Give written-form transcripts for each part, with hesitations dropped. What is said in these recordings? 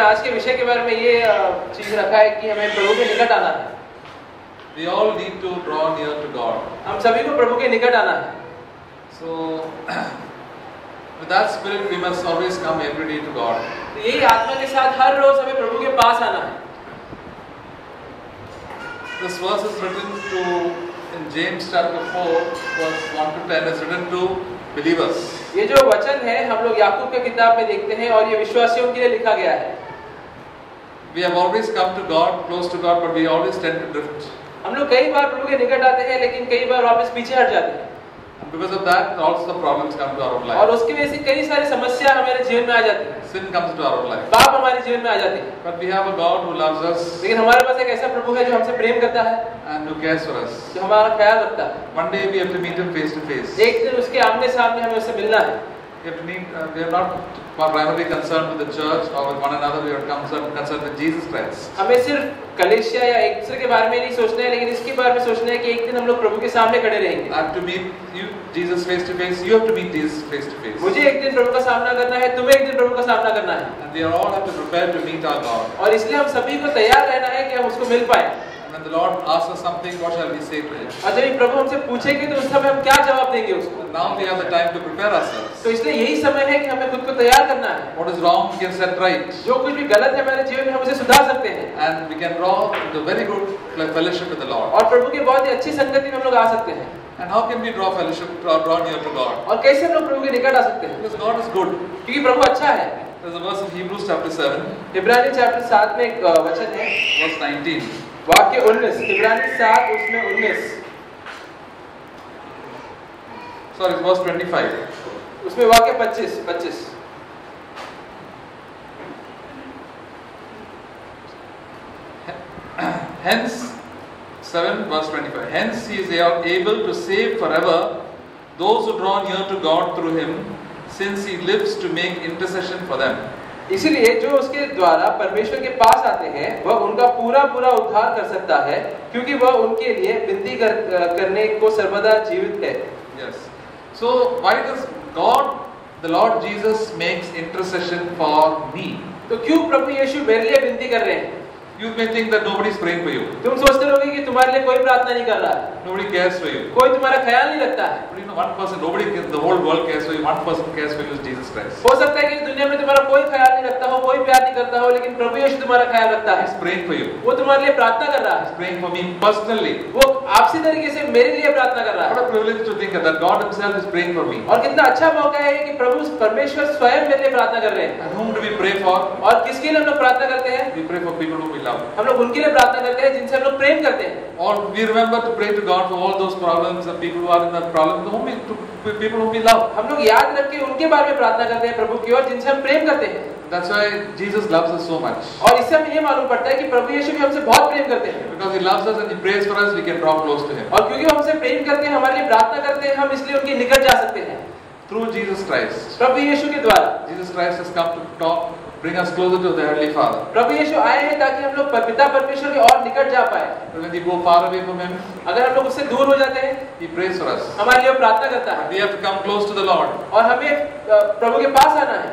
आज के विषय के बारे में ये चीज रखा है कि हमें प्रभु के निकट आना है। We all need to draw near to God. हम सभी को प्रभु के निकट आना है। So, with that spirit, we must always come every day to God. तो यही आत्मा के साथ हर रोज हमें प्रभु के पास आना है। This verse is written to, in James chapter 4, verse 1 to 10, is written to believers. ये जो वचन है हम लोग याकूब की किताब में देखते हैं और ये विश्वासियों के लिए लिखा गया है। We have always come to God, close to God, but we always tend to drift. हम लोग कई बार प्रभु के निकट आते हैं लेकिन कई बार वापस पीछे हट जाते हैं। And because of that, also the problems come to our own और life. उसकी वजह से कई सारी समस्या हमारे जीवन में आ जाती है। Sin comes to our own life. पाप हमारे जीवन में आ जाते हैं। But we have a God who loves us लेकिन हमारे पास एक ऐसा प्रभु है जो हमसे प्रेम करता है, and who cares for us. जो हमारा ख्याल रखता है। One day we have to meet Him face to face. एक दिन उसके आमने सामने हमें उससे मिलना है। We have to meet. We are not primarily concerned with the church or with one another. We are concerned with Jesus Christ. हमें सिर्फ कलीसिया या एक दूसरे के बारे में नहीं सोचना है, लेकिन इसके बारे में सोचना है कि एक दिन हम लोग प्रभु के सामने खड़े रहेंगे। I have to meet you, Jesus, face to face. You have to meet Jesus face to face. मुझे एक दिन प्रभु का सामना करना है, तुम्हें एक दिन प्रभु का सामना करना है। And we all have to prepare to meet our God. और इसलिए हम सभी को तैयार रहना है कि हम उसको मिल पाए। And when the Lord asks us something, what shall we say to Him? और जब प्रभु हमसे पूछेंगे तो उस समय हम क्या जवाब देंगे उसको? And now we have the time to prepare ourselves. तो इसलिए यही समय है कि हमें खुद को तैयार करना है। What is wrong, we can set right. जो कुछ भी गलत है हमारे जीवन में हम उसे सुधार सकते हैं। And we can draw into very good fellowship with the Lord. और प्रभु की बहुत ही अच्छी संगति में हम लोग आ सकते हैं। And how can we draw fellowship, draw near to God? और कैसे हम लोग प्रभु के निकट आ सकते हैं? Because God is good. क्योंकि प्रभु अच्छा है। There's a verse in Hebrews chapter 7, इब्रानी चैप्टर 7 में एक वचन है, verse 19. वाक्य 19, इब्रानी 7 उसमें 19, Sorry, it's verse 25. उसमें वाक्य 25। Hence, 7 verse 25. Hence he is able to save forever those who draw near to God through him, since he lives to make intercession for them. इसीलिए जो उसके द्वारा परमेश्वर के पास आते हैं वह उनका पूरा उद्धार कर सकता है, क्योंकि वह उनके लिए विनती करने को सर्वदा जीवित है। Yes. So why does God, the Lord Jesus, makes intercession for me? तो क्यों प्रभु यीशु मेरे लिए विनती कर रहे हैं? You may think that nobody is praying for you. तुम सोचते रहोगे कि तुम्हारे लिए कोई प्रार्थना नहीं कर रहा है, Nobody cares for you. कोई तुम्हारा ख्याल नहीं रखता है। But you know, one person, nobody, the whole world cares for you. One person cares for you is Jesus Christ. हो सकता है कि दुनिया में तुम्हारा कोई ख्याल नहीं रखता हो, कोई प्यार नहीं करता हो, लेकिन प्रभु यीशु तुम्हारा ख्याल रखता है। He's praying for you. वो तुम्हारे लिए प्रार्थना कर रहा है। He's praying for me personally. वो आपसी तरीके से मेरे लिए प्रार्थना कर रहा What है। a privilege to think that God Himself is praying for me. और कितना अच्छा मौका है कि प्रभु परमेश्वर स्वयं मेरे लिए प्रार्थना कर रहे हैं। And whom do we pray for? और किसके लिए हम लोग प्रार्थना करते हैं? We pray for people whom we love. हम लोग उनके लिए प्रार्थना करते हैं जिनसे हम लोग प्रेम करते हैं। Or we remember to pray to God for all those problems and people who are in that problem, people whom we love. हम लोग याद रख के उनके बारे में प्रार्थना करते हैं प्रभु की ओर जिनसे हम प्रेम करते हैं। That's why Jesus loves us so much. और इससे हमें ये मालूम पड़ता है कि प्रभु यीशु भी हमसे बहुत प्रेम करते हैं। Because He loves us and He prays for us, we can draw close to Him. और क्योंकि वो हमसे प्रेम करते हैं, हमारे लिए प्रार्थना करते हैं, हम इसलिए उनके निकट जा सकते हैं Through Jesus Christ. प्रभु यीशु के द्वारा। Jesus Christ has come to bring us closer to the Heavenly Father. प्रभु यीशु आए हैं ताकि हम लोग पिता परमेश्वर के और निकट जा पाए। But when we go far away from Him, अगर हम लोग उससे दूर हो जाते हैं, He prays for us. हमारे लिए प्रार्थना करता है। We have to come close to the Lord. और हमें प्रभु के पास आना है।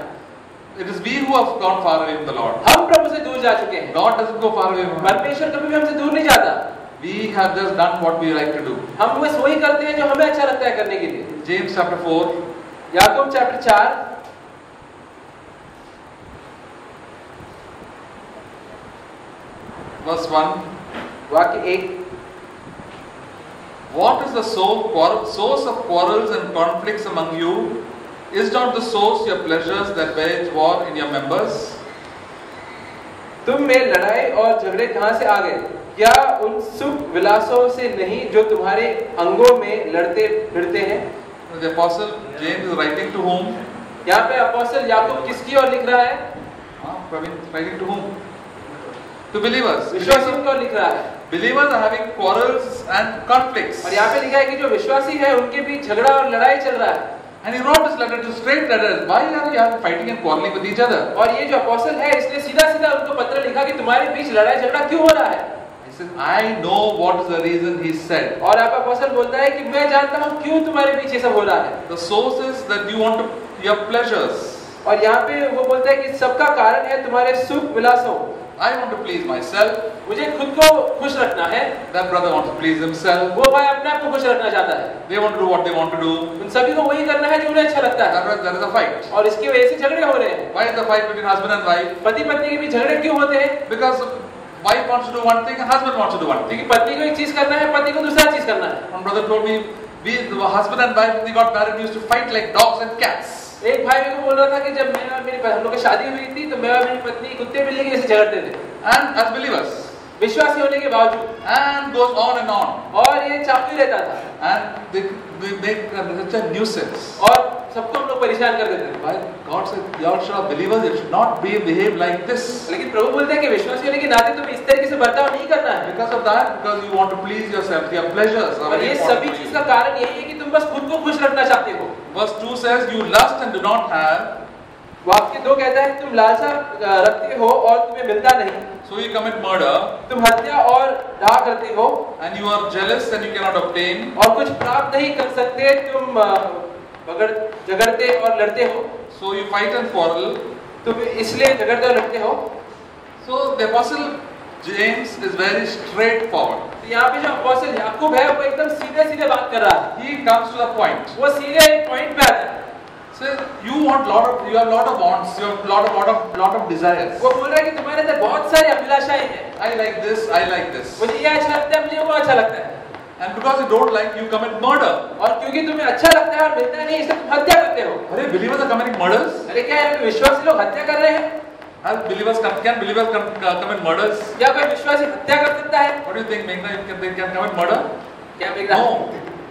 It is we who have gone far away from the Lord. हम प्रभु से दूर जा चुके हैं। God doesn't go far away from us. परमेश्वर कभी भी हमसे दूर नहीं जाता। We have just done what we like to do. हम बस वही करते हैं जो हमें अच्छा लगता है करने के लिए। James chapter 4, याकूब चैप्टर 4 verse 1. वाक्य 1, What is the source of quarrels and conflicts among you? Is not the source your pleasures that wage war in your members? तुम में लड़ाई और झगड़े कहाँ से आ गए? क्या उन सुख विलासों से नहीं जो तुम्हारे अंगों में लड़ते फिरते हैं? The apostle James is writing to whom? यहाँ पे अपोस्टल याकूब किसकी ओर लिख रहा है? Writing to whom? To believers. विश्वासियों को लिख रहा है। Believers are having quarrels and conflicts. और यहाँ पे लिखा है कि जो विश्वासी है उनके बीच झगड़ा और लड़ाई चल रहा है। And he wrote this letter to straight letters. Why are you fighting and quarreling with each other? और ये जो अपोस्टल है इसने सीधा उनको पत्र लिखा कि तुम्हारे बीच लड़ाई झगड़ा क्यों हो रहा है? He says, I know what is the reason he said. और आप अपोस्टल बोलता है कि मैं जानता हूँ क्यों तुम्हारे बीच ये सब हो रहा है। The source is that you want to, your pleasures. और यहाँ पे वो बोलता है कि सबका कारण है तुम्हारे सुख विलासों। I want to please myself. मुझे खुद को खुश रखना है। That brother wants to please himself. वो भाई अपने आप को खुश रखना चाहता है। They want to do what they want to do. उन सभी को वही करना है जो उन्हें अच्छा लगता है। There is a fight. और इसकी वजह से झगड़े हो रहे हैं। Why is the fight between husband and wife? पति पत्नी के बीच झगड़े क्यों होते हैं? Because wife wants to do one thing and husband wants to do one thing. क्योंकि पत्नी को एक चीज करना है, पति को दूसरा चीज करना है। One brother told me, the husband and wife when they got married used to fight like dogs and cats. एक भाई मेरे को बोल रहा था कि जब मैं और मेरी हम लोग की शादी हुई थी तो मैं और मेरी पत्नी कुत्ते बिल्ली के जैसे झगड़ते थे। And as believers. विश्वासी होने के बावजूद। And goes on and on. और ये चालू रहता था। And they make such a nuisance. और सबको हम लोग परेशान कर देते थे। Why God said, "You are believers. You should not behave like this." लेकिन प्रभु बोलते हैं कि विश्वासी होने के नाते तुम्हें इस तरीके से बर्ताव नहीं करना है। Because of that, because you want to please yourself, your pleasures are और very ये important सभी for चीज you. का कारण यही है कि तुम बस खुद को खुश रखना चाहते हो। Verse 2 says, "You lust and do not have." वाक्य 2 कहता है तुम लालसा रखते हो और तुम्हें मिलता नहीं। So you commit murder. तुम हत्या और डाह करते हो। And you are jealous and you cannot obtain. और कुछ प्राप्त नहीं कर सकते, तुम झगड़ते और लड़ते हो। So you fight and quarrel. तुम इसलिए झगड़ते और लड़ते हो। So the apostle James is very straightforward. तो यहाँ पे जो अपोस्टल याकूब है वो एकदम सीधे बात कर रहा है। He comes to the point. वो सीधे पॉइंट पे आता है। Says you have lot of wants, you have lot of desires. वो बोल रहा है कि तुम्हारे अंदर बहुत सारी अभिलाषाएं हैं। I like this, I like this. मुझे ये अच्छा लगता है, मुझे वो अच्छा लगता है। And because you don't like, you commit murder. और क्योंकि तुम्हें अच्छा लगता है और मिलता नहीं इसलिए तुम हत्या करते हो। अरे believers are committing murders? अरे क्या यहाँ पे विश्वासी लोग हत्या कर रहे हैं? Can believers commit murders? क्या कोई विश्वासी हत्या कर सकता है? What do you think, Meghna? They can commit murder? क्या मेघना? No.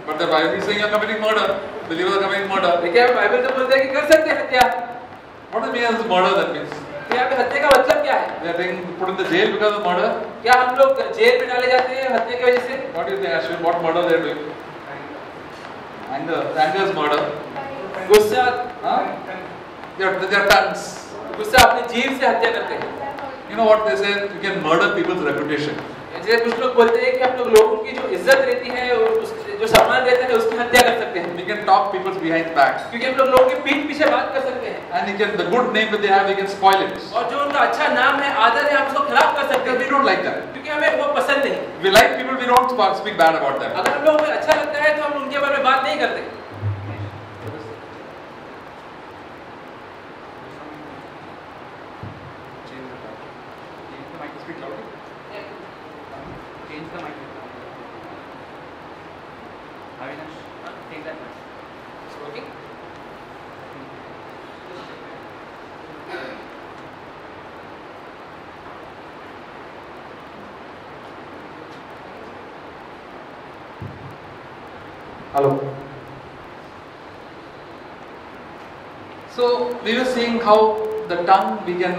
But the Bible is saying you are committing murder. Believers are committing murder. क्या बाइबल तो बोलता है कि कर सकते हैं हत्या। What does mean as murder? That means यहाँ पे हत्या का मतलब क्या है? they are being put in the jail because of murder. क्या हम लोग जेल में डाले जाते हैं हत्या की वजह से? What do you think, Ashwin? What murder they are doing? Anger is murder. गुस्सा, Huh? Their tongues. गुस्सा अपनी जीभ से हत्या करते हैं। You know what they say? You can murder people's reputation. जैसे कुछ लोग बोलते हैं कि हम लोग लोगों की जो इज्जत रहती है जो सम्मान रहता है उसकी हत्या कर सकते हैं। We can talk people's behind back. क्योंकि हम लोग लोगों के पीठ पीछे बात कर सकते हैं। And the good name that they have, we can spoil it. और जो उनका अच्छा नाम है, आदर है, हम उसको खराब कर सकते Because हैं। we don't like that. क्योंकि हमें वो पसंद नहीं। We like people, we don't speak bad about them. अगर हम लोगों को अच्छा लगता है तो हम उनके बारे में बात नहीं करते। Hello. So we were seeing how the tongue we can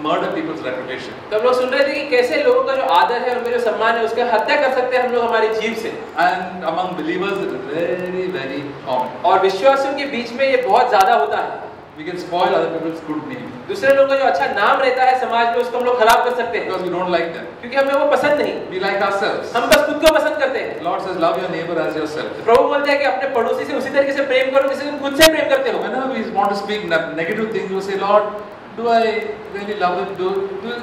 murder people's reputation. तो हम लोग सुन रहे थे कि कैसे लोगों का जो आदर है, उनका जो सम्मान है, उसका हत्या कर सकते हैं हम लोग हमारी जीभ से। And among believers it is very very common. और विश्वासियों के बीच में ये बहुत ज्यादा होता है। We can spoil other people's good name दूसरे लोगों का जो अच्छा नाम रहता है समाज में उसको हम लोग खराब कर सकते हैं because we don't like them. क्योंकि हमें वो पसंद नहीं। We like ourselves. हम बस खुद को पसंद करते हैं। Lord says, love your neighbor as yourself. प्रभु बोलते हैं कि अपने पड़ोसी से उसी तरीके से प्रेम करो जैसे तुम खुद से प्रेम करते हो। Whenever we want to speak negative things, we say, Lord, do I really love him?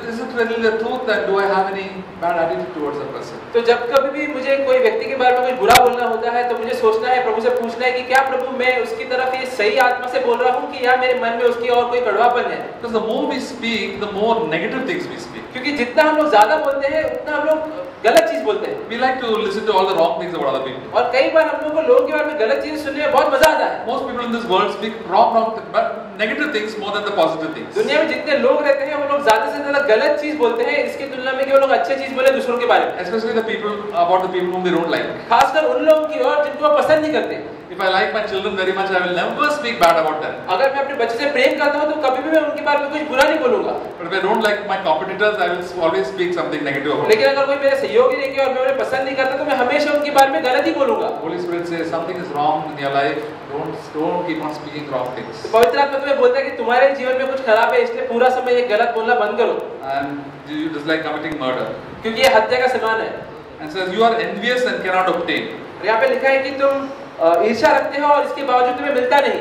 Is it really the truth that do I have any bad attitude towards a person? तो जब कभी भी मुझे कोई व्यक्ति के बारे में कुछ बुरा बोलना होता है तो मुझे सोचना है, प्रभु से पूछना है कि क्या प्रभु मैं उसकी तरफ ये सही आत्मा से बोल रहा हूँ कि या मेरे मन में उसकी और कोई कड़वापन है। Because the more we speak, the more negative things we speak. क्योंकि जितना हम लोग ज्यादा बोलते हैं उतना हम लोग गलत चीज बोलते हैं। We like to listen to all the wrong things about other people. और कई बार हम लोग को लोगों के बारे में गलत चीजें सुनने में बहुत मजा आता है। Most people in this world speak wrong, but negative things more than the positive things. दुनिया में जितने लोग रहते हैं वो लोग ज्यादा से ज्यादा गलत चीज बोलते हैं इसकी तुलना में कि वो लोग अच्छी चीज बोले दूसरों के बारे में। Especially the people about the people whom they don't like. खासकर उन लोगों की और जिनको वो पसंद नहीं करते। If I like my children very much, I will never speak bad about them. अगर मैं अपने बच्चे से प्रेम करता हूँ तो कभी भी मैं उनके बारे में कुछ बुरा नहीं बोलूंगा। But if I don't like my competitors, I will always speak something negative about them. लेकिन अगर कोई मेरे सहयोगी नहीं किया और मैं उन्हें पसंद नहीं करता तो मैं हमेशा उनके बारे में गलत ही बोलूंगा। Holy Spirit says something is wrong in your life. Don't keep on speaking wrong things. तो पवित्र आत्मा तुम्हें बोलता है कि तुम्हारे जीवन में कुछ खराब है इसलिए पूरा समय ये गलत बोलना बंद करो। And you just like committing murder. क्योंकि ये हत्या का समान है। And says you are envious and cannot obtain. और यहाँ पे लिखा है कि तुम ईर्ष्या रखते हो और इसके बावजूद तुम्हें मिलता नहीं।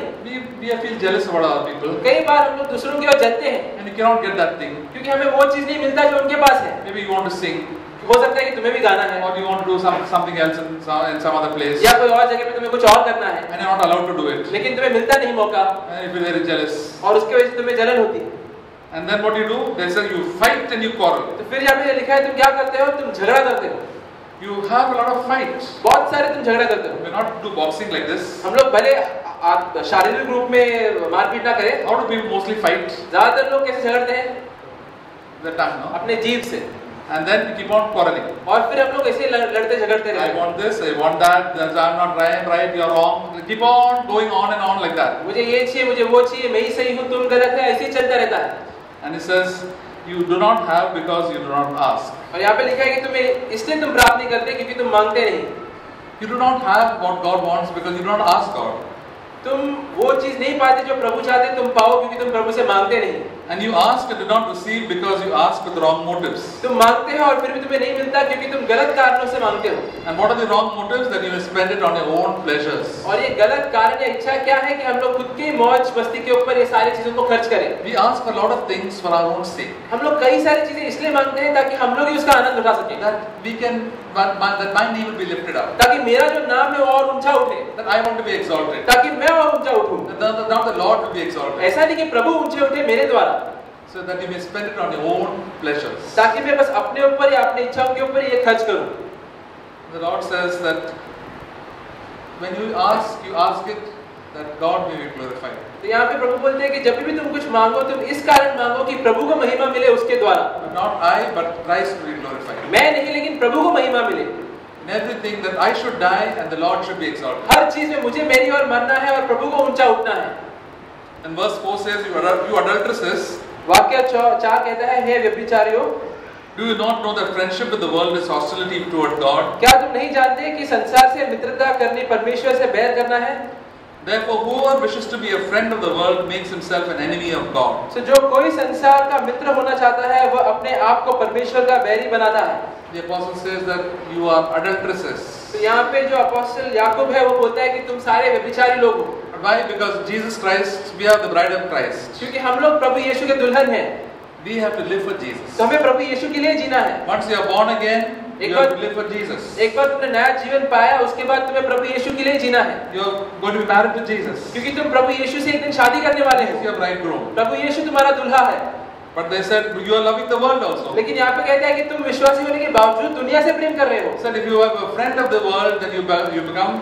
We feel jealous about other people. कई बार हम लोग दूसरों की ओर जलते हैं And you cannot get that thing. क्योंकि हमें वो चीज नहीं मिलता जो उनके पास है। Maybe you want to sing, हो सकता है कि तुम्हें भी गाना है or you want to do something else in some other place, या कोई और जगह पे तुम्हें कुछ और करना है, and you're not allowed to do it. लेकिन तुम्हें मिलता नहीं मौका And you feel very jealous. और उसके वजह से तुम्हें जलन होती है। And then what do? They say you fight and you quarrel. तो फिर यहाँ पे लिखा है तुम क्या करते हो? तुम झगड़ा करते हो। You have a lot of fights. बहुत सारे तुम झगड़ा करते हो। We not do boxing like this. हम लोग भले शारीरिक रूप में मारपीट ना करें। How do people mostly fight? ज्यादातर लोग कैसे झगड़ते हैं? The tongue, no? अपने जीभ से। And then you keep on quarreling. और फिर हम लोग ऐसे लड़ते झगड़ते रहते हैं। I want this, I want that. I'm not right, you're wrong. Keep on going on and on like that. मुझे ये चाहिए, मुझे वो चाहिए, मैं ही सही हूँ, तुम गलत है, ऐसे ही चलता रहता है। And it says you do not have because you do not ask. और यहाँ पे लिखा है कि तुम्हें इसलिए तुम प्राप्त नहीं करते क्योंकि तुम मांगते नहीं। You do not have what God wants because you do not ask God. तुम वो चीज नहीं पाते जो प्रभु चाहते तुम पाओ क्योंकि तुम प्रभु से मांगते नहीं। And you ask and do not receive because you ask with wrong motives. तुम मांगते हो और फिर भी तुम्हें नहीं मिलता क्योंकि तुम गलत कारणों से मांगते हो। And what are the wrong motives? That you will spend it on your own pleasures. और ये गलत कारण या इच्छा क्या है कि हम लोग खुद की मौज मस्ती के ऊपर ये सारी चीजों को खर्च करें। We ask a lot of things for our own sake. हम लोग कई सारी चीजें इसलिए मांगते हैं ताकि हम लोग ही उसका आनंद उठा सकें। That we can, that my name will be lifted up. ताकि मेरा जो नाम है वो और ऊंचा उठे। That I want to be exalted. ताकि मैं और ऊंचा उठूं। That now the Lord will be exalted. ऐसा नहीं कि प्रभु ऊंचे उठे मेरे द्वारा। So that you may spend it on your own pleasures. ताकि मैं बस अपने ऊपर या अपनी इच्छाओं के ऊपर ये खर्च करूं। The Lord says that when you ask it that God may be glorified. तो यहाँ पे प्रभु बोलते हैं कि जब भी तुम कुछ मांगो तुम इस कारण मांगो कि प्रभु को महिमा मिले उसके द्वारा। But not I, but Christ will be glorified. मैं नहीं लेकिन प्रभु को महिमा मिले। In everything that I should die and the Lord should be exalted. हर चीज में मुझे मेरी ओर मरना है और प्रभु को ऊंचा उठना है। And verse 4 says, you adulteresses, वाक्य 4 कहता है हे व्यभिचारियों, do you not know that friendship with the world is hostility toward God? क्या तुम नहीं जानते कि संसार से मित्रता करनी परमेश्वर से बैर करना है? Therefore, whoever wishes to be a friend of the world makes himself an enemy of God. So जो कोई संसार का मित्र होना चाहता है वह अपने आप को परमेश्वर का बैरी बनाता है। The apostle says that you are adulteresses. तो यहाँ पे जो अपोस्टल याकूब है वो बोलता है कि तुम सारे व्यभिचारी लोग हो। Why? Because Jesus Christ, we are the bride of Christ. क्योंकि हम लोग प्रभु यीशु के दुल्हन हैं। We have to live for Jesus. तो हमें प्रभु यीशु के लिए जीना है। Once you are born again, you have to live for Jesus. एक बार तुमने नया जीवन पाया उसके बाद तुम्हें प्रभु यीशु के लिए जीना है। You are going to be married to Jesus. क्योंकि तुम प्रभु यीशु से एक दिन शादी करने वाले He is हो। your bridegroom. प्रभु यीशु तुम्हारा दुल्हा है। But they said you are loving the world also. लेकिन यहाँ पे कहता है कि तुम विश्वासी होने के बावजूद दुनिया से प्रेम कर रहे हो। Said if you have a friend of the world, then you become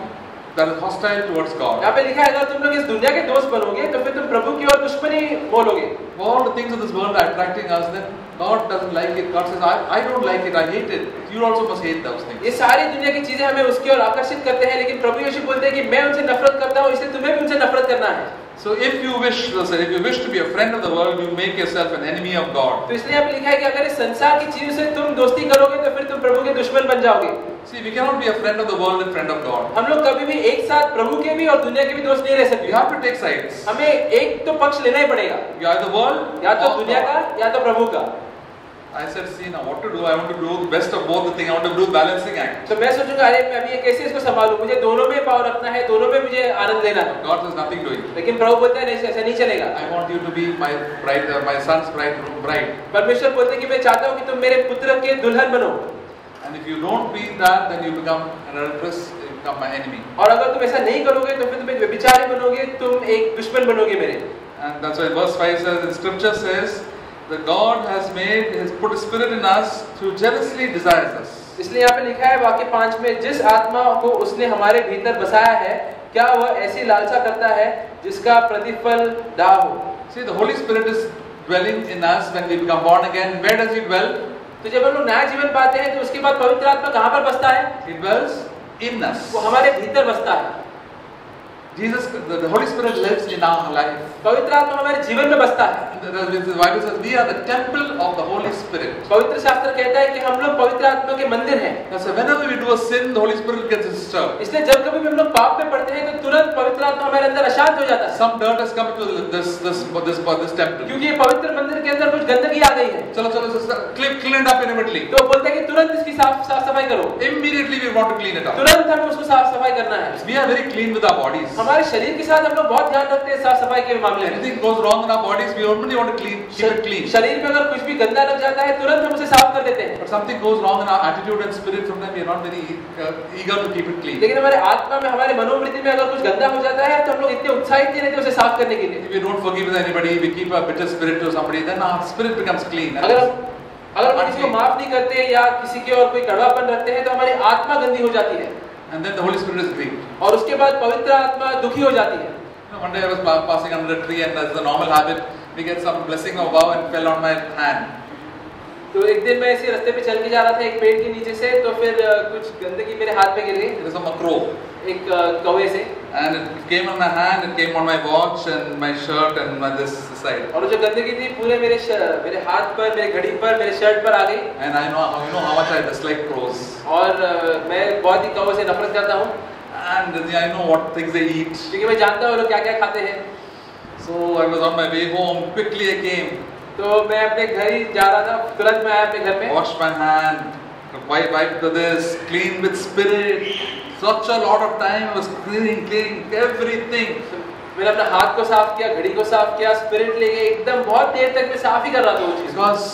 that is hostile towards God. यहाँ पे लिखा है अगर तुम लोग इस दुनिया के दोस्त बनोगे तो फिर तुम प्रभु की ओर दुश्मनी बोलोगे। All the things of this world are attracting us, then God doesn't like it. God says, I don't like it. I hate it. You also must hate those things. ये सारी दुनिया की चीजें हमें उसकी ओर आकर्षित करते हैं, लेकिन प्रभु यीशु बोलते हैं कि मैं उनसे नफरत करता हूँ, इसलिए तुम्हें भी उनसे नफरत करना है। So if you wish to be a friend of the world, you make yourself an enemy of God. तो इसलिए यहाँ पे लिखा है कि अगर इस संसार की चीजों से तुम दोस्ती करोगे तो फिर तुम प्रभु के दुश्मन बन जाओगे। See, we cannot be a friend of the world and friend of God. हम लोग कभी भी एक साथ प्रभु के भी और दुनिया के भी दोस्त नहीं रह सकते। You have to take sides. हमें एक तो पक्ष लेना ही पड़ेगा, You are the world, या तो or दुनिया God. का या तो प्रभु का। I said, see now what to do. I want to do the best of both the things. I want to do balancing act. तो मैं सोचूंगा अरे मैं अभी ये कैसे इसको संभालूं, मुझे दोनों में पावर रखना है, दोनों में मुझे आनंद लेना है। God says nothing doing. लेकिन प्रभु बोलता है नहीं, ऐसा नहीं चलेगा। I want you to be my bride, my son's bride. परमेश्वर बोलते हैं कि मैं चाहता हूँ कि तुम मेरे पुत्र के दुल्हन बनो। And if you don't be that, then you become an adulteress. You become my enemy. और अगर तुम ऐसा नहीं करोगे तो फिर तुम एक व्यभिचारी बनोगे, तुम एक दुश्मन बनोगे मेरे। And that's why verse 5 says, the scripture says, that God has put a spirit in us who jealously desires us. इसलिए यहाँ पे लिखा है वाक्य 5 में, जिस आत्मा को उसने हमारे भीतर बसाया है, क्या वह ऐसी लालसा करता है जिसका प्रतिफल दाह हो। See, the Holy Spirit is dwelling in us when we become born again. Where does He dwell? तो जब हम लोग नया जीवन पाते हैं तो उसके बाद पवित्र आत्मा कहाँ पर बसता है? He dwells in us. वो हमारे भीतर बसता है। Jesus, the Holy Spirit lives in our life. पवित्र आत्मा हमारे जीवन में बसता है। The Bible says we are the temple of the Holy Spirit. पवित्र शास्त्र कहता है कि हम लोग पवित्र आत्मा के मंदिर हैं। That's why whenever we do a sin, the Holy Spirit gets disturbed. इसलिए जब कभी भी हम लोग पाप में पड़ते हैं तो तुरंत पवित्र आत्मा हमारे अंदर अशांत हो जाता है। Some dirt has come into this temple. क्योंकि ये पवित्र मंदिर के अंदर कुछ गंदगी आ गई है। चलो clean it up immediately. तो बोलते हैं कि तुरंत इसकी साफ सफाई करो। Immediately we want to clean it up. तुरंत हमें उसको साफ सफाई करना है। We are very clean with our bodies. हमारे शरीर के साथ हम लोग बहुत ध्यान रखते हैं साफ सफाई के मामले में। Anything goes wrong in our bodies, we only want to keep it clean. शरीर में अगर कुछ भी गंदा लग जाता है तुरंत हम उसे साफ कर देते हैं। But something goes wrong in our attitude and spirit, sometimes we are not very eager to keep it clean. लेकिन हमारे आत्मा में हमारे मनोवृत्ति में अगर कुछ गंदा हो जाता है तो हम लोग इतने उत्साहित नहीं रहते उसे साफ करने के लिए। If we don't forgive anybody, we keep a bitter spirit to somebody, then our spirit becomes clean. अगर हम किसी को माफ नहीं करते या किसी के और कोई कड़वापन रखते हैं तो हमारी आत्मा गंदी हो जाती है। And then the Holy Spirit is grieved. और उसके बाद पवित्र आत्मा दुखी हो जाती है। One day I was passing under a tree, and as the normal habit, we get some blessing or vow and fell on my hand. तो एक दिन मैं इसी रास्ते पे चल के जा रहा था एक पेड़ के नीचे से, तो फिर कुछ गंदगी मेरे हाथ पे गिर गई। It was a crow. एक कौवे से। And it came on my hand, it came on my watch and my shirt and my this side. और जो गंदगी थी पूरे मेरे हाथ पर, मेरे घड़ी पर, मेरे शर्ट पर आ गई। And I know how much I dislike crows. और मैं बहुत ही कौवे से नफरत करता हूँ। And I know what things they eat. क्योंकि मैं जानता हूँ वो लोग क्या-क्या खाते हैं। So I was on my way home. Quickly I came. तो मैं अपने घर ही जा रहा था, तुरंत मैं आया अपने घर पे। Washed my hand, wiped this, clean with spirit. Such a lot of time I was cleaning everything. मैंने अपने हाथ को साफ किया, घड़ी को साफ किया, स्पिरिट लेके एकदम बहुत देर तक मैं साफ ही कर रहा था वो चीज। Because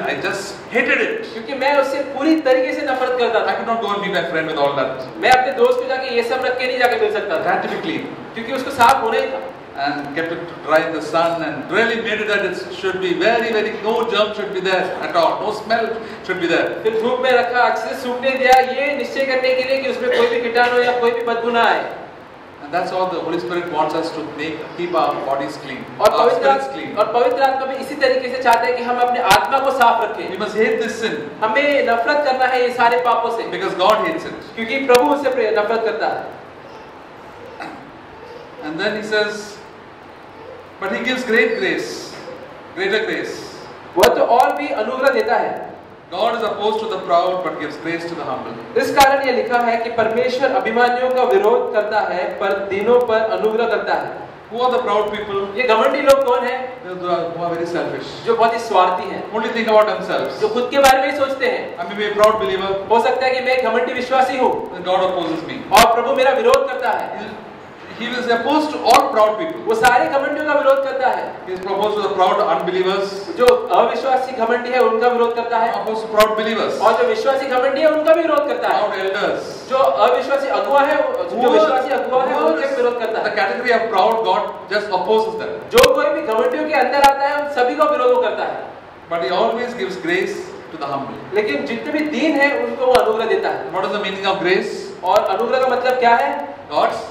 I just hated it. क्योंकि मैं उससे पूरी तरीके से नफरत करता था। I could not go and meet my friend with all that. मैं अपने दोस्त को जाके ये सब रख के नहीं जाके मिल सकता था। Had to be clean. क्योंकि उसको साफ होना ही था। And kept it dry in the sun and really made it that it should be very no germ should be there at all, no smell should be there. फिर धूप में रखा, अच्छे से सूखने दिया, ये निश्चय करने के लिए कि उसमें कोई भी कीटाणु या कोई भी बदबू ना आए। And that's all the Holy Spirit wants us to keep our bodies clean, और our spirits clean. और पवित्र आत्मा भी इसी तरीके से चाहता है कि हम अपने आत्मा को साफ रखें। We must hate this sin. हमें नफरत करना है ये सारे पापों से। Because God hates it. क्योंकि प्रभु उससे नफरत करता है। And then he says, but he gives great grace, greater grace. वह तो और भी अनुग्रह देता है। God is opposed to the proud, but gives grace to the humble. इस कारण ये लिखा है कि परमेश्वर अभिमानियों का विरोध करता है पर दीनों पर अनुग्रह करता है। Who are the proud people? ये घमंडी लोग कौन हैं? Who are very selfish. जो बहुत ही स्वार्थी हैं। Only think about themselves. जो खुद के बारे में ही सोचते हैं। I may be a proud believer. हो सकता है कि मैं एक घमंडी विश्वासी हूँ। Then God opposes me. और प्रभु मेरा विरोध करता है। He is opposed to all proud people. वो सारे घमंडियों का विरोध करता है। He is opposed to the proud unbelievers. जो अविश्वासी घमंडी है उनका विरोध करता है। Opposed to proud believers. और जो विश्वासी घमंडी है उनका भी विरोध करता है। Proud elders. जो अविश्वासी अगुवा है, जो विश्वासी अगुवा है उनका विरोध करता है। The category of proud, God just opposes them. जो कोई भी घमंडियों के अंदर आता है उन सभी का विरोध करता है। But He always gives grace to the humble. लेकिन जितने भी दीन है उनको वो अनुग्रह देता है। What is the meaning of grace? और अनुग्रह का मतलब क्या है? God's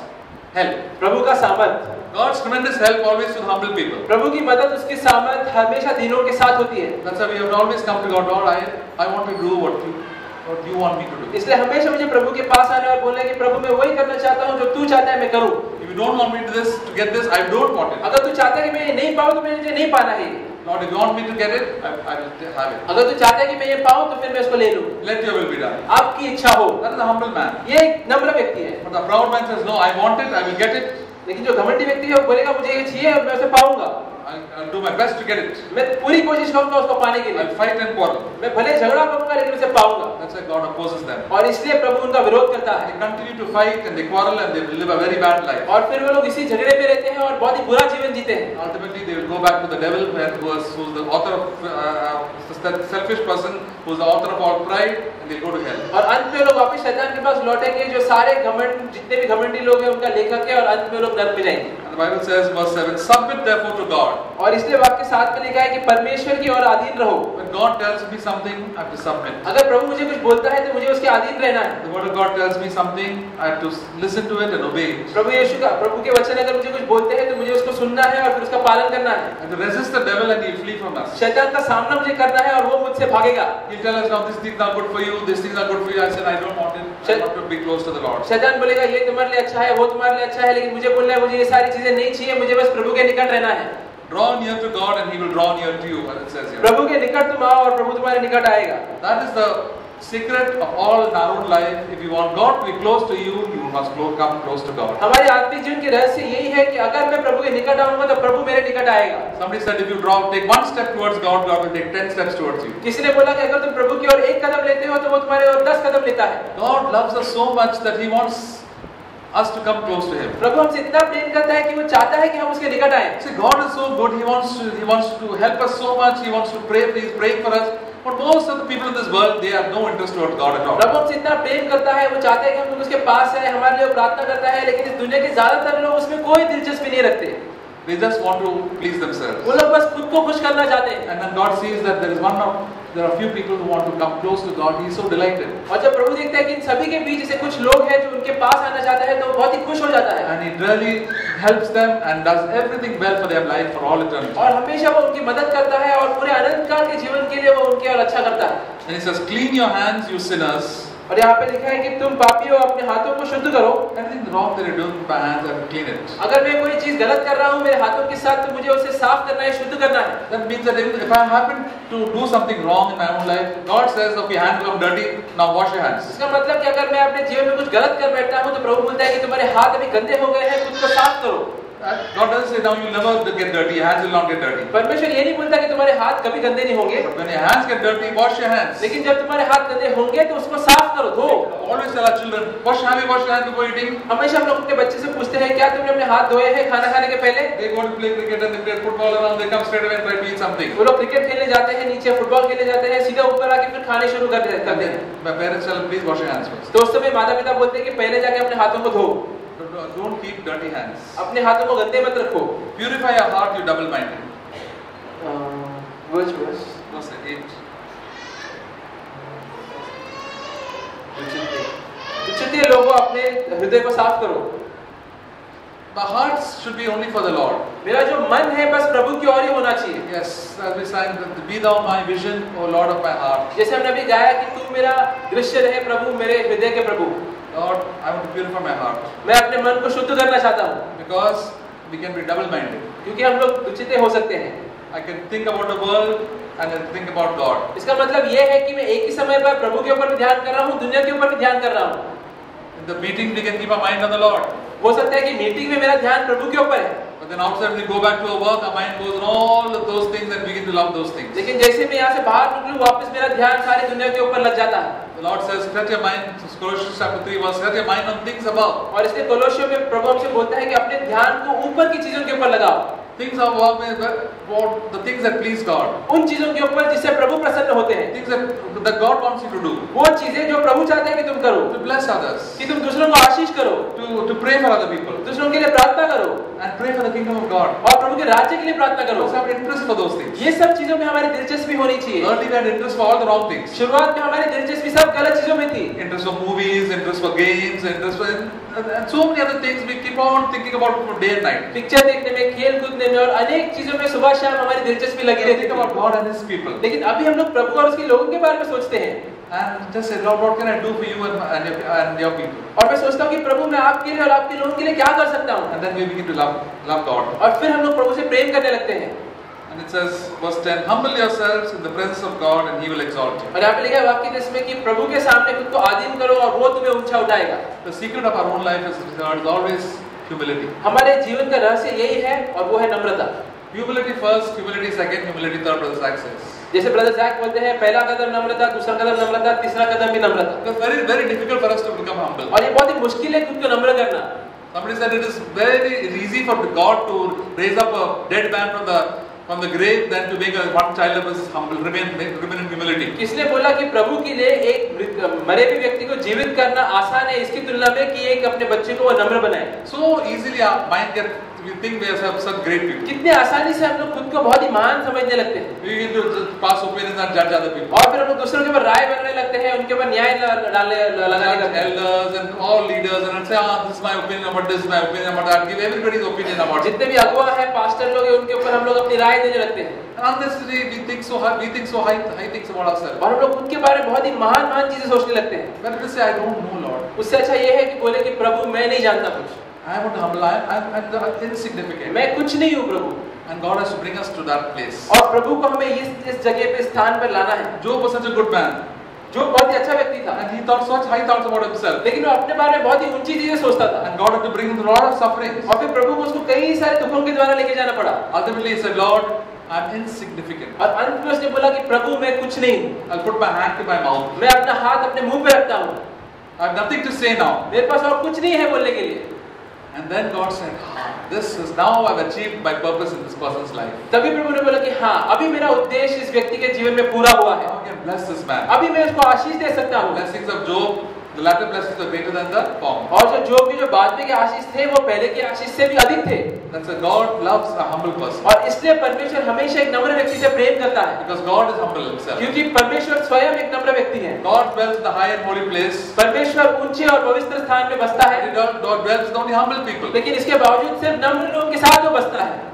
help. प्रभु का सामर्थ। God's tremendous help always to humble people. प्रभु की मदद उसकी सामर्थ हमेशा दीनों के साथ होती है। That's why we have always come to God. Lord, I want to do what you want me to do. इसलिए हमेशा मुझे प्रभु के पास आना और बोलना कि प्रभु मैं वही करना चाहता हूँ जो तू चाहता है मैं करूँ। If you don't want me to get this, I don't want it. अगर तू चाहता है कि मैं ये नहीं पाऊँ तो मुझे नहीं पाना है। Lord, if you want me to get it, I will have it. अगर तू चाहता है कि मैं ये पाऊँ तो फिर मैं इसको ले लूँ। Let your will be done. आपकी इच्छा हो। That is a humble man. ये एक नम्र व्यक्ति है। But the proud man says, no, I want it, I will get it. लेकिन जो घमंडी व्यक्ति है वो बोलेगा मुझे ये चाहिए और मैं उसे पाऊंगा। I'll do my best to get it. मैं पूरी कोशिश करूंगा उसको पाने के लिए। I'll fight and quarrel. मैं भले झगड़ा करूंगा लेकिन उसे पाऊंगा। That's why God opposes them. और इसलिए प्रभु उनका विरोध करता है। They continue to fight and they quarrel and they live a very bad life. और फिर वो लोग इसी झगड़े में रहते हैं और बहुत ही बुरा जीवन जीते हैं। Ultimately, they will go back to the devil, who's the author of that selfish person, who's the author of all pride, and they go to hell. और अंत में लोग वापस शैतान के पास लौटेंगे जो सारे घमंड जितने भी घमंडी लोग हैं उनका लेखक है और अंत में लोग नरक में जाएंगे। And the Bible says, verse 7, submit therefore to God. और इसलिए वाक्य 7 में लिखा है कि परमेश्वर की ओर अधीन रहो। When God tells me something, I have to submit. अगर प्रभु मुझे कुछ बोलता है तो मुझे उसके अधीन रहना है। The word of God tells me something, I have to listen to it and obey it. प्रभु के वचन अगर मुझे कुछ बोलते हैं तो मुझे उसको सुनना है और फिर उसका पालन करना है। I have to resist the devil and he'll flee from us. शैतान का सामना मुझे करना है और वो मुझसे भागेगा। He'll tell us now these things are good for you, these things are good for you. I said I don't want it. I want to be close to the Lord. शैतान बोलेगा ये तुम्हारे लिए अच्छा है, वो तुम्हारे लिए अच्छा है, लेकिन मुझे बोलना है मुझे ये सारी चीजें नहीं चाहिए, मुझे बस प्रभु के निकट रहना है। Draw near to God and He will draw near to you, as it says here. प्रभु के निकट तुम आओ और प्रभु तुम्हारे निकट आएगा। That is the secret of all in our own life, if you want God to be close to you, you must come close to God. हमारे आत्मिक जीवन के रहस्य यही है कि अगर मैं प्रभु के निकट आऊंगा तो प्रभु मेरे निकट आएगा। Somebody said if you take one step towards God, God will take 10 steps towards you. किसी ने बोला कि अगर तुम प्रभु की ओर एक कदम लेते हो तो वो तुम्हारे ओर 10 कदम लेता है। God loves us so much that He wants us to come close to Him. प्रभु हमसे इतना प्रेम करता है कि वो चाहता है कि हम उसके निकट आएं। See, God is so good. He wants to help us so much. He wants to pray. He's praying for us. But most of the people in this world, they have no interest towards God at all. प्रभु हमसे इतना प्रेम करता है, वो चाहता है कि हम उसके पास आए, हमारे लिए प्रार्थना करता है, लेकिन इस दुनिया के ज्यादातर लोग उसमें कोई दिलचस्पी नहीं रखते। They just want to please themselves. वो लोग बस खुद को खुश करना चाहते हैं। And when God sees that there are few people who want to come close to God, He is so delighted. और जब प्रभु देखता है कि इन सभी के बीच ऐसे कुछ लोग हैं जो उनके पास आना चाहता है, तो वो बहुत ही खुश हो जाता है। And He really helps them and does everything well for their life for all eternity. और हमेशा वो उनकी मदद करता है और पूरे अनंत काल के जीवन के लिए वो उनके और अच्छा करता है। And He says, "Clean your hands, you sinners." और यहाँ पे लिखा है कि तुम पापियों अपने हाथों को शुद्ध करो। Anything wrong that you're doing with my hands, I will clean it. अगर मैं कोई चीज गलत कर रहा हूँ मेरे हाथों के साथ, तो मुझे उसे साफ करना है, शुद्ध करना है। That means that if I happen to do something wrong in my own life, God says, "Okay, hands become dirty. Now wash your hands." इसका मतलब कि अगर मैं अपने जीवन में कुछ गलत कर बैठता हूँ तो प्रभु बोलता है कि तुम्हारे हाथ अभी गंदे हो गए हैं, खुद को साफ करो। God doesn't say now you'll never get dirty. Your hands will not get dirty. परमेश्वर ये नहीं बोलता कि तुम्हारे हाथ कभी गंदे नहीं होंगे। But when your hands get dirty, wash your hands. लेकिन जब तुम्हारे हाथ गंदे होंगे तो उसको साफ करो, धो। Always tell our children, wash your hands before eating. हमेशा हम लोग अपने बच्चे से पूछते हैं, क्या तुमने अपने हाथ धोए हैं खाना खाने के पहले? They go to play cricket and they play football around. They come straight away and try to eat something. वो लोग क्रिकेट खेलने जाते हैं, नीचे फुटबॉल खेलने जाते हैं, सीधा ऊपर आके फिर खाने शुरू करते हैं। My parents tell, please wash your hands first. तो उस समय माता पिता बोलते हैं कि पहले जाके अपने हाथों को धो। Don't keep dirty hands. अपने हाथों को गंदे मत रखो। Purify your heart, you double-minded. Which verse? Verse 8. विचित्र लोगों अपने हृदय को साफ करो। The hearts should be only for the Lord. मेरा जो मन है बस प्रभु की ओर ही होना चाहिए। Yes, as we sang, be thou my vision, O Lord of my heart. जैसे हमने अभी गाया कि तू मेरा दृश्य रहे प्रभु, मेरे हृदय के प्रभु। Lord, I want to purify my heart. मैं अपने मन को शुद्ध करना चाहता हूँ। Because we can be double-minded. क्योंकि हम लोग विचित्र हो सकते हैं। I can think about the world and then think about God. इसका मतलब ये है कि मैं एक ही समय पर प्रभु के ऊपर भी ध्यान कर रहा हूँ, दुनिया के ऊपर भी ध्यान कर रहा हूँ। In the meeting, we can keep our mind on the Lord. हो सकता है कि मीटिंग में मेरा ध्यान प्रभु के ऊपर है। But then outside we go back to our work, our mind goes on all of those things and begin to love those things. लेकिन जैसे मैं यहाँ से बाहर निकलूँ, वापस मेरा ध्यान सारी दुनिया के ऊपर लग जाता है। The Lord says, set your mind, Colossians chapter 3 verse, set your mind on things above. और इसलिए कोलोसियों में प्रभु हमसे बोलता है कि अपने ध्यान को ऊपर की चीजों के ऊपर लगाओ। Things above means the things that please God. उन चीजों के ऊपर जिससे प्रभु प्रसन्न होते हैं। Things that God wants you to do. वो चीजें जो प्रभु चाहते हैं कि तुम करो। To bless others. कि तुम दूसरों को आशीष करो। To pray for other people. दूसरों के लिए प्रार्थना करो। And pray for the kingdom of God. और प्रभु के राज्य के लिए प्रार्थना करो। We have interest for those things. ये सब चीजों में हमारी दिलचस्पी होनी चाहिए। Early we had interest for all the wrong things. शुरुआत में हमारी दिलचस्पी सब गलत चीजों में थी। Interest for movies, interest for games, interest for and so many other things we keep on thinking about day and night. Picture देखने में, खेल कूदने में और अनेक चीजों में सुबह शाम हमारी दिलचस्पी लगी रहती Think है। about God and His people. लेकिन अभी हम लोग प्रभु और उसके लोगों के बारे में सोचते हैं। And just say, Lord, what can I do for you and your people? और मैं सोचता हूँ कि प्रभु मैं आपके लिए और आपके लोगों के लिए क्या कर सकता हूँ। And then we begin to love God. और फिर हम लोग प्रभु से प्रेम करने लगते हैं। And it says, verse 10, humble yourselves in the presence of God and He will exalt you. और यहाँ पे लिखा है वाक्य इसमें कि प्रभु के सामने खुद को आदीन करो और वो तुम्हें ऊंचा उठाएगा। The secret of our own life is always humility. हमारे जीवन का रहस्य यही है और वो है नम्रता। Humility first, humility second, humility third, Brother Zach says. जैसे ब्रदर जैक बोलते हैं, पहला कदम नम्रता, दूसरा कदम नम्रता, तीसरा कदम भी नम्रता। It's very, very difficult for us to become humble. और ये बहुत ही मुश्किल है खुद को नम्र करना। Somebody said it is very easy for God to raise up a dead man from the grave than to make one child of us humble, remain in humility. किसने बोला कि प्रभु के लिए एक मरे हुए व्यक्ति को जीवित करना आसान है इसकी तुलना में कि एक अपने बच्चे को वो नम्र बनाए। So easily our mind we think we are such great people. कितने आसानी से हम लोग खुद को बहुत ही महान समझने लगते हैं। We begin to just pass opinions and judge other people. और फिर हम लोग दूसरों के ऊपर राय बनने लगते हैं, उनके ऊपर न्याय लगाने लगते हैं। Elders and all leaders and say, this is my opinion about this, my opinion about that. Give everybody's opinion about it. जितने भी अगुआ हैं, पास्टर लोग हैं, उनके ऊपर हम लोग अपनी राय देने लगते हैं। And unnecessarily we think so high things about ourselves. और हम लोग खुद के बारे में बहुत ही महान चीजें सोचने लगते हैं। Better to say, I don't know, Lord. उससे अच्छा ये है कि बोले कि प्रभु मैं नहीं जानता कुछ। I want to humble. I'm insignificant. मैं कुछ नहीं हूँ प्रभु। And God has to bring us to that place. और प्रभु को हमें इस जगह पे स्थान पर लाना है। Job was such a good man. जो बहुत ही अच्छा व्यक्ति था, and he thought such high thoughts about himself. लेकिन वो अपने बारे में बहुत ही ऊंची चीजें सोचता था, And God had to bring him through a lot of sufferings. और फिर प्रभु को उसको कई सारे दुखों के द्वारा लेके जाना पड़ा। Ultimately, he said, Lord, I'm insignificant. और अंत में उसने बोला कि प्रभु मैं कुछ नहीं हूँ, I'll put my hand to my mouth. मैं अपना हाथ अपने मुंह पे रखता हूँ, I have nothing to say now. मेरे पास और कुछ नहीं है बोलने के लिए। And then God said, this is now I've achieved my purpose in this person's life. तभी प्रभु ने बोला कि हाँ, अभी मेरा उद्देश्य इस व्यक्ति के जीवन में पूरा हुआ है, Now I can bless this man. अभी मैं उसको आशीष दे सकता हूँ। Blessings of Job, the latter blessings are greater than the former. और जो जोब के जो बाद में के आशीष थे वो पहले के आशीष से भी अधिक थे। That's why God loves a humble person. और इसलिए परमेश्वर हमेशा एक नम्र व्यक्ति से प्रेम करता है, Because God is humble himself. क्योंकि परमेश्वर स्वयं एक नम्र व्यक्ति है। God dwells in the high and holy place. परमेश्वर ऊंचे और पवित्र स्थान में बसता है, God dwells with only humble people. लेकिन इसके बावजूद सिर्फ नम्र लोगों के साथ वो बसता है।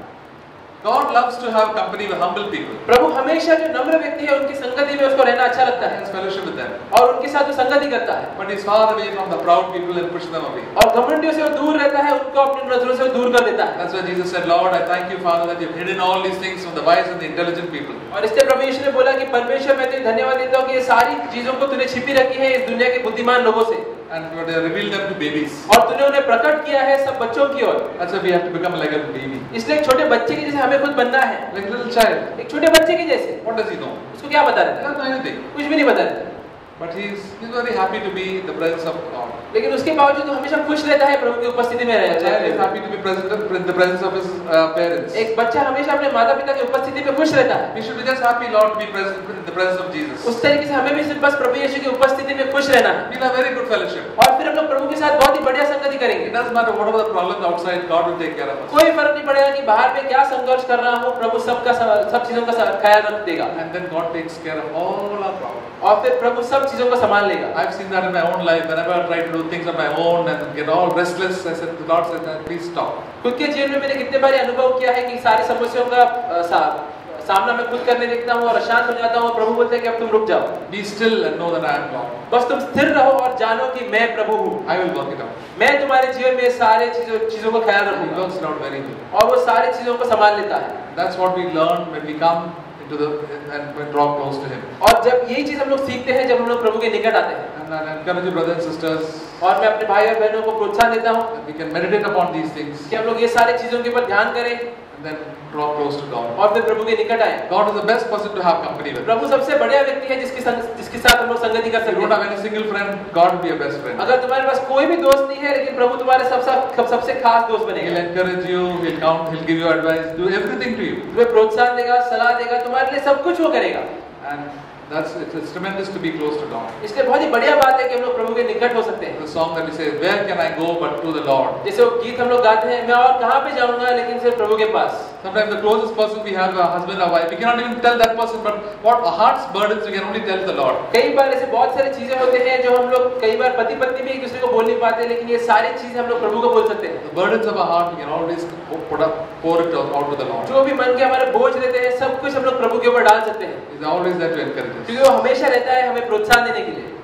God loves to have company with humble people. प्रभु हमेशा जो नम्र व्यक्ति है उनकी संगति में उसको रहना अच्छा लगता He है has fellowship with them. और उनके साथ वो संगति करता है, But he's far away from the proud people and push them away. और घमंडियों से वो दूर रहता है, उनको अपनी नजरों से वो दूर कर देता है। That's why Jesus said, Lord, I thank you, Father, that you've hidden all these things from the wise and the intelligent people. और इसलिए प्रभु यीशु ने बोला कि परमेश्वर मैं तुझे धन्यवाद देता हूँ कि ये सारी चीजों को तूने छिपी रखी है इस दुनिया के बुद्धिमान लोगों से, And you have revealed them to babies. और तूने उन्हें प्रकट किया है सब बच्चों की ओर। That's why we have to become like a baby. इसलिए एक छोटे बच्चे के जैसे हमें खुद बनना है, Like a little child. एक छोटे बच्चे के जैसे। What does he know? उसको क्या बता He रहता है? doesn't know anything. कुछ भी नहीं बता रहता है, But he's very happy to be in the presence of God. लेकिन उसके बावजूद वो हमेशा खुश रहता है प्रभु की उपस्थिति में A child is रहता है। happy to be present in the presence of his parents. एक बच्चा हमेशा अपने माता पिता की उपस्थिति में खुश रहता है। We should be just happy, Lord, to be present in the presence of Jesus. उस तरीके से हमें भी सिर्फ बस प्रभु यीशु की उपस्थिति में खुश रहना है, We'll have very good fellowship. और फिर हम लोग प्रभु के साथ बहुत ही बढ़िया संगति करेंगे। It doesn't matter whatever the problems outside, God will take care of us. कोई फर्क नहीं पड़ेगा कि बाहर में क्या संघर्ष कर रहा हूँ, प्रभु सब चीजों का ख्याल रख देगा, And then God takes care of all our problems. और फिर प्रभु सब चीजों को संभाल लेगा। I've seen that in my own life. Whenever I try to do things on my own and get all restless, I said, the Lord said, please stop. खुद के जीवन में मैंने कितने बार अनुभव किया है कि सारी समस्याओं का सामना मैं खुद करने देखता हूँ और अशांत हो जाता हूँ, प्रभु बोलते हैं कि अब तुम रुक जाओ, Be still and know that I am God. बस तुम स्थिर रहो और जानो कि मैं प्रभु हूँ, I will work it out. मैं तुम्हारे जीवन में सारे चीजों का ख्याल He रखूंगा, works it out very good. और वो सारी चीजों को संभाल लेता है। That's what we learn when we come into the and draw close to Him. और जब यही चीज हम लोग सीखते हैं जब हम लोग प्रभु के निकट आते हैं, And I encourage you, brothers and sisters, और मैं अपने भाई और बहनों को प्रोत्साहन देता हूँ that we can meditate upon these things कि हम लोग ये सारी चीजों के ऊपर ध्यान करें and then draw close to God. और फिर प्रभु के निकट आए। God is the best person to have company with. प्रभु सबसे बढ़िया व्यक्ति है जिसके साथ हम लोग संगति कर If you सकते don't have हैं। any single friend, God will be your best friend. अगर तुम्हारे पास कोई भी दोस्त नहीं है, लेकिन प्रभु तुम्हारे सबसे खास दोस्त He'll बनेगा, encourage you, He'll give you advice, do everything to you. तुम्हें प्रोत्साहन देगा, सलाह देगा, तुम्हारे लिए सब कुछ वो करेगा। And it's tremendous to be close to God. इसलिए बहुत ही बढ़िया बात है कि हम लोग प्रभु के निकट हो सकते हैं। The song that we say, where can I go but to the Lord? जैसे वो गीत हम लोग गाते हैं, मैं और कहाँ पे जाऊंगा लेकिन सिर्फ प्रभु के पास। Sometimes the closest person we have, a husband or wife, we cannot even tell that person, but what our heart's burdens we can only tell the Lord. कई बार ऐसे बहुत सारी चीजें होते हैं जो हम लोग कई बार पति पत्नी भी एक दूसरे को बोल नहीं पाते, लेकिन ये सारी चीजें हम लोग प्रभु को बोल सकते हैं। The burdens of our heart we can always pour it out to the Lord. जो भी मन के हमारे बोझ रहते हैं सब कुछ हम लोग प्रभु के ऊपर डाल सकते हैं, He's always there to encourage us. क्योंकि वो हमेशा रहता है हमें प्रोत्साहन देने के लिए।